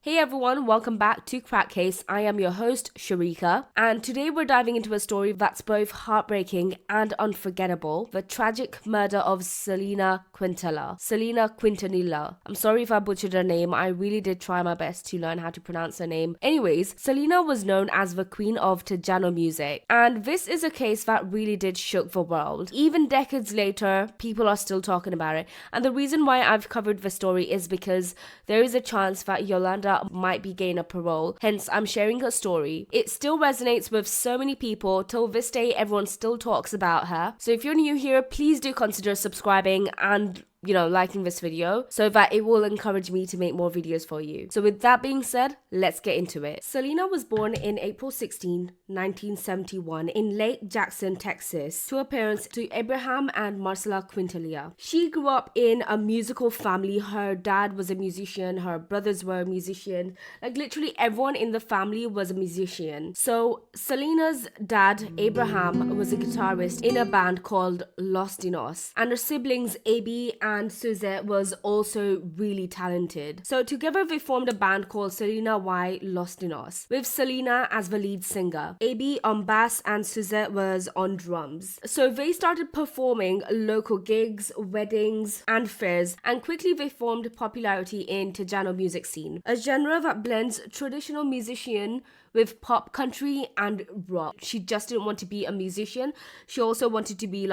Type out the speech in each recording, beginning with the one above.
Hey everyone, welcome back to Crackcase. I am your host, Sharika, and today we're diving into a story that's both heartbreaking and unforgettable. The tragic murder of Selena Quintanilla. I'm sorry if I butchered her name, I really did try my best to learn how to pronounce her name. Anyways, Selena was known as the queen of Tejano music, and this is a case that really did shook the world. Even decades later, people are still talking about it, and the reason why I've covered the story is because there is a chance that Yolanda might be getting a parole, hence I'm sharing her story. It still resonates with so many people. Till this day, everyone still talks about her. So if you're new here, please do consider subscribing and liking this video so that it will encourage me to make more videos for you. So with that being said, let's get into it. Selena was born in April 16, 1971 in Lake Jackson, Texas, to her parents, to Abraham and Marcela Quintanilla. She grew up in a musical family. Her dad was a musician, her brothers were a musician, like literally everyone in the family was a musician. So Selena's dad, Abraham, was a guitarist in a band called Los Dinos, and her siblings Abby and Suzette was also really talented. So together they formed a band called Selena y Los Dinos, with Selena as the lead singer, Abby on bass and Suzette was on drums. So they started performing local gigs, weddings and fairs, and quickly they formed popularity in Tejano music scene, a genre that blends traditional musician with pop, country and rock. She just didn't want to be a musician, she also wanted to be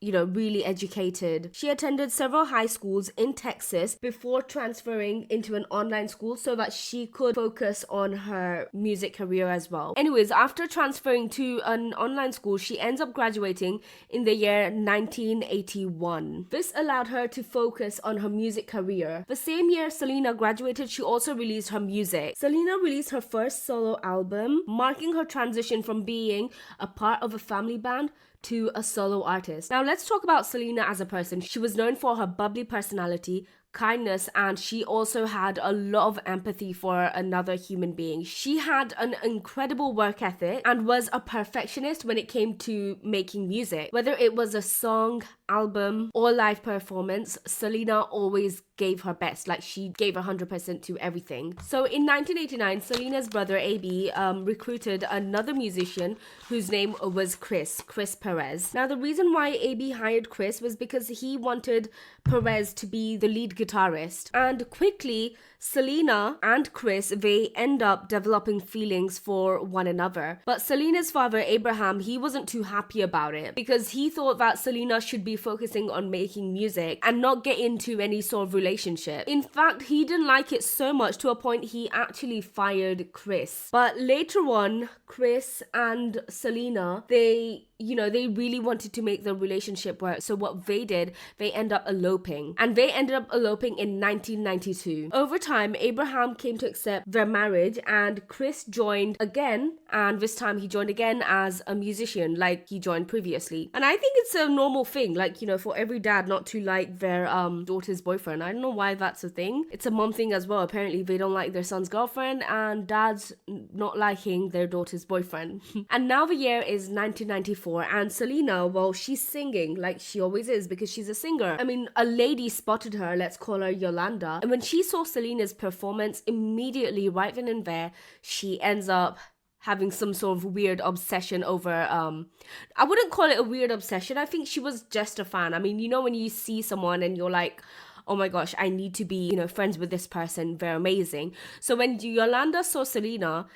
really educated. She attended several high schools in Texas before transferring into an online school so that she could focus on her music career as well. Anyways, after transferring to an online school, she ends up graduating in the year 1981. This allowed her to focus on her music career. The same year Selena graduated, she also released her music. Selena released her first solo album, marking her transition from being a part of a family band to a solo artist. Now let's talk about Selena as a person. She was known for her bubbly personality, kindness, and she also had a lot of empathy for another human being. She had an incredible work ethic and was a perfectionist when it came to making music. Whether it was a song, album, or live performance, Selena always gave her best. Like, she gave 100% to everything. So in 1989, Selena's brother AB recruited another musician whose name was Chris Perez. Now the reason why AB hired Chris was because he wanted Perez to be the lead guitarist, and quickly Selena and Chris, they end up developing feelings for one another. But Selena's father, Abraham, he wasn't too happy about it because he thought that Selena should be focusing on making music and not get into any sort of relationship. In fact, he didn't like it so much to a point he actually fired Chris. But later on, Chris and Selena, they really wanted to make the relationship work. So what they did, they end up eloping. And they ended up eloping in 1992. Over time, Abraham came to accept their marriage and Chris joined again. And this time he joined again as a musician like he joined previously. And I think it's a normal thing, for every dad not to like their daughter's boyfriend. I don't know why that's a thing. It's a mom thing as well. Apparently they don't like their son's girlfriend and dads not liking their daughter's boyfriend. And now the year is 1994. And Selena, well, she's singing like she always is because she's a singer. I mean, a lady spotted her, let's call her Yolanda. And when she saw Selena's performance, immediately, right then and there, she ends up having some sort of weird obsession over, I wouldn't call it a weird obsession. I think she was just a fan. I mean, when you see someone and you're like, oh my gosh, I need to be, friends with this person. They're amazing. So when Yolanda saw Selena,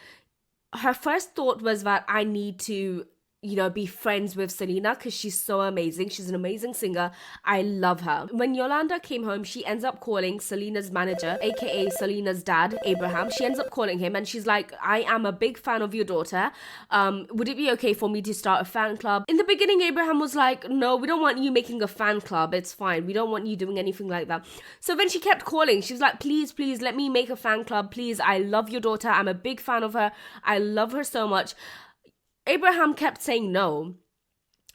her first thought was that I need to be friends with Selena because she's so amazing. She's an amazing singer. I love her. When Yolanda came home, she ends up calling Selena's manager, aka Selena's dad, Abraham. She ends up calling him and she's like, I am a big fan of your daughter. Would it be okay for me to start a fan club? In the beginning, Abraham was like, no, we don't want you making a fan club. It's fine. We don't want you doing anything like that. So then she kept calling. She was like, please, let me make a fan club. Please, I love your daughter. I'm a big fan of her. I love her so much. Abraham kept saying no.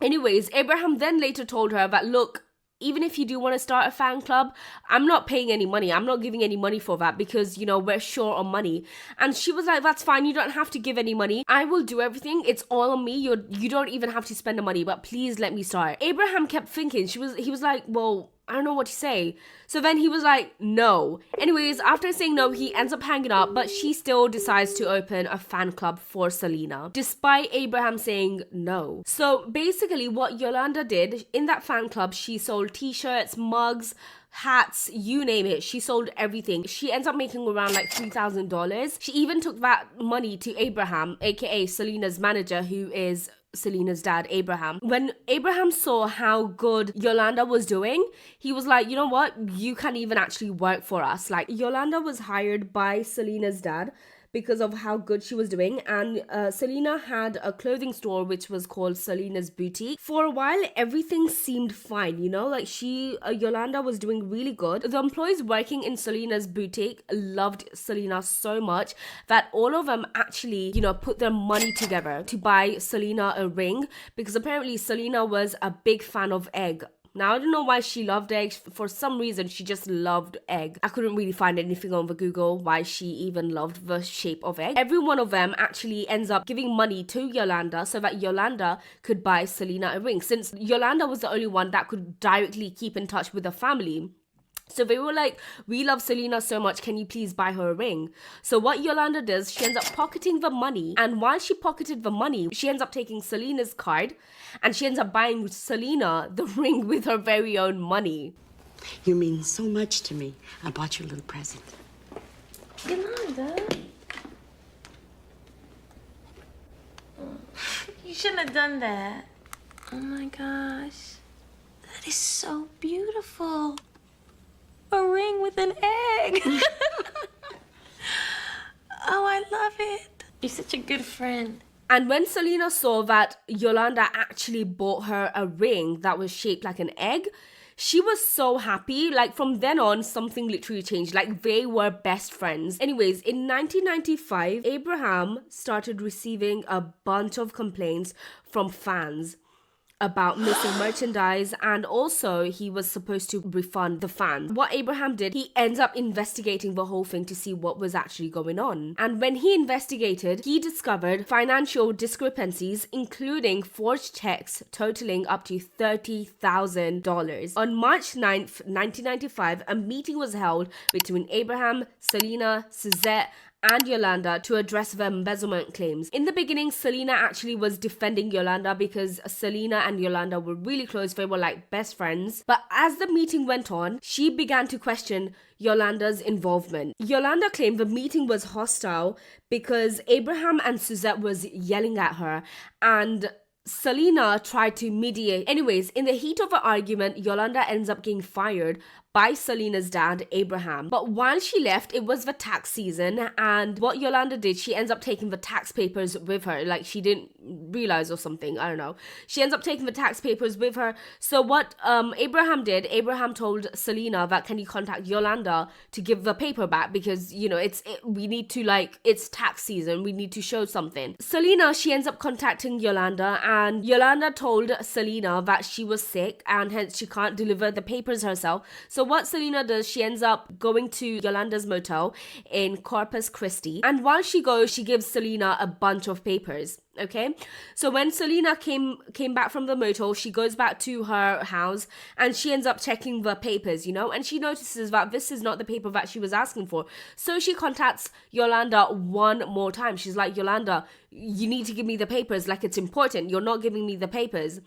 Anyways, Abraham then later told her that, look, even if you do want to start a fan club, I'm not paying any money. I'm not giving any money for that because, we're short on money. And she was like, that's fine. You don't have to give any money. I will do everything. It's all on me. You don't even have to spend the money, but please let me start. Abraham kept thinking. He was like, well, I don't know what to say. So then he was like, no. Anyways, after saying no, he ends up hanging up, but she still decides to open a fan club for Selena, despite Abraham saying no. So basically what Yolanda did in that fan club, she sold t-shirts, mugs, hats, you name it. She sold everything. She ends up making around like $3,000. She even took that money to Abraham, aka Selena's manager, who is Selena's dad, Abraham. When Abraham saw how good Yolanda was doing, he was like, you know what? You can't even actually work for us. Like, Yolanda was hired by Selena's dad because of how good she was doing, and Selena had a clothing store which was called Selena's Boutique. For a while, everything seemed fine, you know, like Yolanda was doing really good. The employees working in Selena's Boutique loved Selena so much that all of them actually, you know, put their money together to buy Selena a ring, because apparently Selena was a big fan of egg. Now, I don't know why she loved eggs. For some reason, she just loved egg. I couldn't really find anything on the Google why she even loved the shape of egg. Every one of them actually ends up giving money to Yolanda so that Yolanda could buy Selena a ring, since Yolanda was the only one that could directly keep in touch with the family. So they were like, we love Selena so much, can you please buy her a ring? So what Yolanda does, she ends up pocketing the money, and while she pocketed the money, she ends up taking Selena's card, and she ends up buying Selena the ring with her very own money. You mean so much to me. I bought you a little present. Yolanda? You shouldn't have done that. Oh my gosh. That is so beautiful. A ring with an egg. Oh, I love it. You're such a good friend. And when Selena saw that Yolanda actually bought her a ring that was shaped like an egg, she was so happy. Like, from then on, something literally changed. Like, they were best friends. Anyways, in 1995, Abraham started receiving a bunch of complaints from fans about missing merchandise, and also he was supposed to refund the fans. What Abraham did, he ends up investigating the whole thing to see what was actually going on. And when he investigated, he discovered financial discrepancies, including forged checks totaling up to $30,000. On March 9th, 1995, a meeting was held between Abraham, Selena, Suzette, and Yolanda to address the embezzlement claims. In the beginning, Selena actually was defending Yolanda because Selena and Yolanda were really close. They were like best friends. But as the meeting went on, she began to question Yolanda's involvement. Yolanda claimed the meeting was hostile because Abraham and Suzette was yelling at her, and Selena tried to mediate. Anyways, in the heat of the argument, Yolanda ends up getting fired by Selena's dad, Abraham. But while she left, it was the tax season, and what Yolanda did, she ends up taking the tax papers with her. Like, she didn't realize or something, I don't know. She ends up taking the tax papers with her. So what Abraham did, Abraham told Selena that, can you contact Yolanda to give the paper back, because, you know, we need to, like, it's tax season, we need to show something. Selena, she ends up contacting Yolanda, and Yolanda told Selena that she was sick and hence she can't deliver the papers herself. So what Selena does, she ends up going to Yolanda's motel in Corpus Christi, and while she goes, she gives Selena a bunch of papers. Okay, so when Selena came back from the motel, she goes back to her house and she ends up checking the papers, you know, and she notices that this is not the paper that she was asking for. So she contacts Yolanda one more time. She's like, Yolanda, you need to give me the papers, like, it's important, you're not giving me the papers.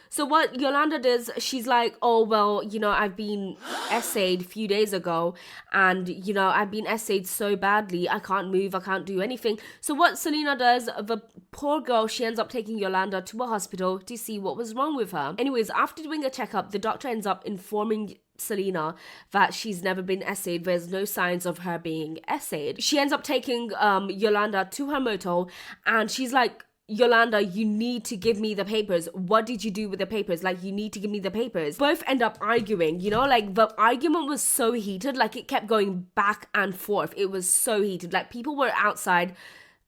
So what Yolanda does, she's like, oh, well, you know, I've been essayed a few days ago, and, you know, I've been essayed so badly, I can't move, I can't do anything. So what Selena does, the poor girl, she ends up taking Yolanda to a hospital to see what was wrong with her. Anyways, after doing a checkup, the doctor ends up informing Selena that she's never been essayed. There's no signs of her being essayed. She ends up taking Yolanda to her motel, and she's like, Yolanda, you need to give me the papers. What did you do with the papers? Like, you need to give me the papers. Both end up arguing, you know, like, the argument was so heated, like, it kept going back and forth. It was so heated. Like, people were outside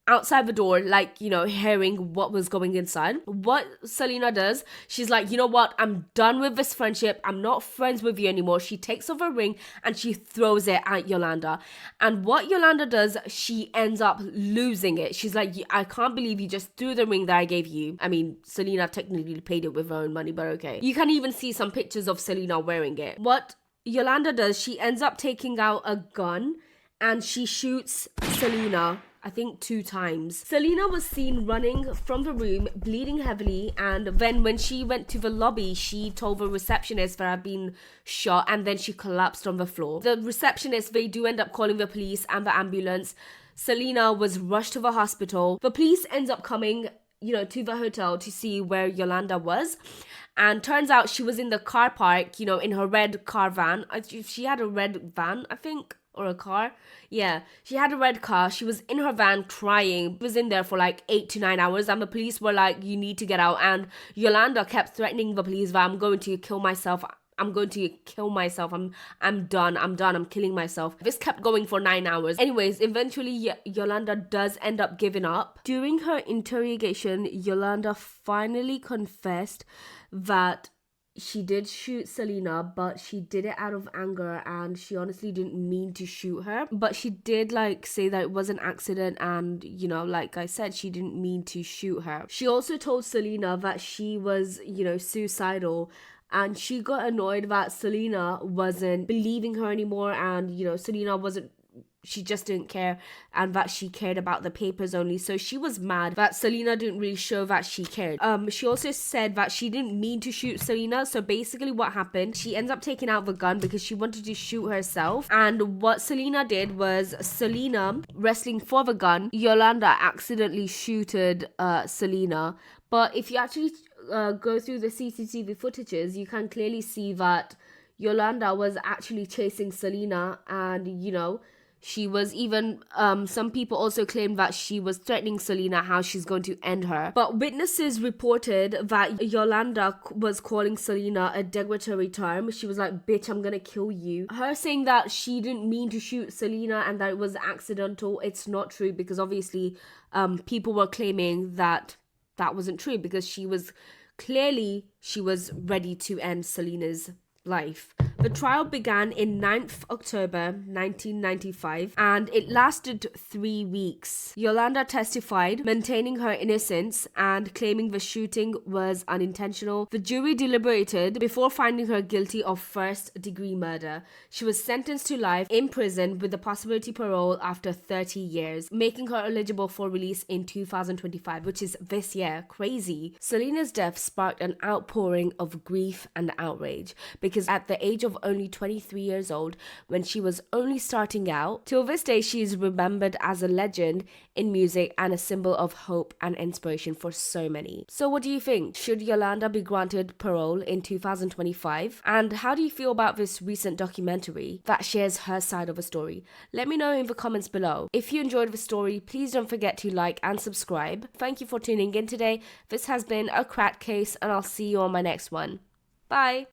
outside the door, like, you know, hearing what was going inside. What Selena does, she's like, you know what, I'm done with this friendship, I'm not friends with you anymore. She takes off her ring and she throws it at Yolanda. And what Yolanda does, she ends up losing it. She's like, I can't believe you just threw the ring that I gave you. I mean, Selena technically paid it with her own money, but okay. You can even see some pictures of Selena wearing it. What Yolanda does, she ends up taking out a gun and she shoots Selena, I think 2 times. Selena was seen running from the room, bleeding heavily, and then when she went to the lobby, she told the receptionist that I'd been shot, and then she collapsed on the floor. The receptionist, they do end up calling the police and the ambulance. Selena was rushed to the hospital. The police ends up coming, you know, to the hotel to see where Yolanda was. And turns out she was in the car park, you know, in her red car van. She had a red van, I think, or a car. Yeah, she had a red car. She was in her van crying. She was in there for like 8 to 9 hours, and the police were like, you need to get out. And Yolanda kept threatening the police that I'm going to kill myself. I'm going to kill myself. I'm done. I'm killing myself. This kept going for 9 hours. Anyways, eventually Yolanda does end up giving up. During her interrogation, Yolanda finally confessed that she did shoot Selena, but she did it out of anger and she honestly didn't mean to shoot her. But she did like say that it was an accident and, you know, like I said, she didn't mean to shoot her. She also told Selena that she was, you know, suicidal. And she got annoyed that Selena wasn't believing her anymore, and, you know, Selena wasn't, she just didn't care, and that she cared about the papers only. So she was mad that Selena didn't really show that she cared. She also said that she didn't mean to shoot Selena. So basically what happened, she ends up taking out the gun because she wanted to shoot herself. And what Selena did was, Selena wrestling for the gun, Yolanda accidentally shooted Selena. But if you actually go through the CCTV footages, you can clearly see that Yolanda was actually chasing Selena, and, you know, she was even, some people also claimed that she was threatening Selena, how she's going to end her. But witnesses reported that Yolanda was calling Selena a derogatory term. She was like, bitch, I'm gonna kill you. Her saying that she didn't mean to shoot Selena and that it was accidental, it's not true, because obviously people were claiming that that wasn't true, because she was ready to end Selena's life. The trial began in 9th October 1995 and it lasted 3 weeks. Yolanda testified, maintaining her innocence and claiming the shooting was unintentional. The jury deliberated before finding her guilty of first-degree murder. She was sentenced to life in prison with the possibility parole after 30 years, making her eligible for release in 2025, which is this year. Crazy. Selena's death sparked an outpouring of grief and outrage, because at the age of only 23 years old, when she was only starting out, till this day she is remembered as a legend in music and a symbol of hope and inspiration for so many. So what do you think? Should Yolanda be granted parole in 2025? And how do you feel about this recent documentary that shares her side of the story? Let me know in the comments below. If you enjoyed the story, please don't forget to like and subscribe. Thank you for tuning in today. This has been a Cracked Case, and I'll see you on my next one. Bye!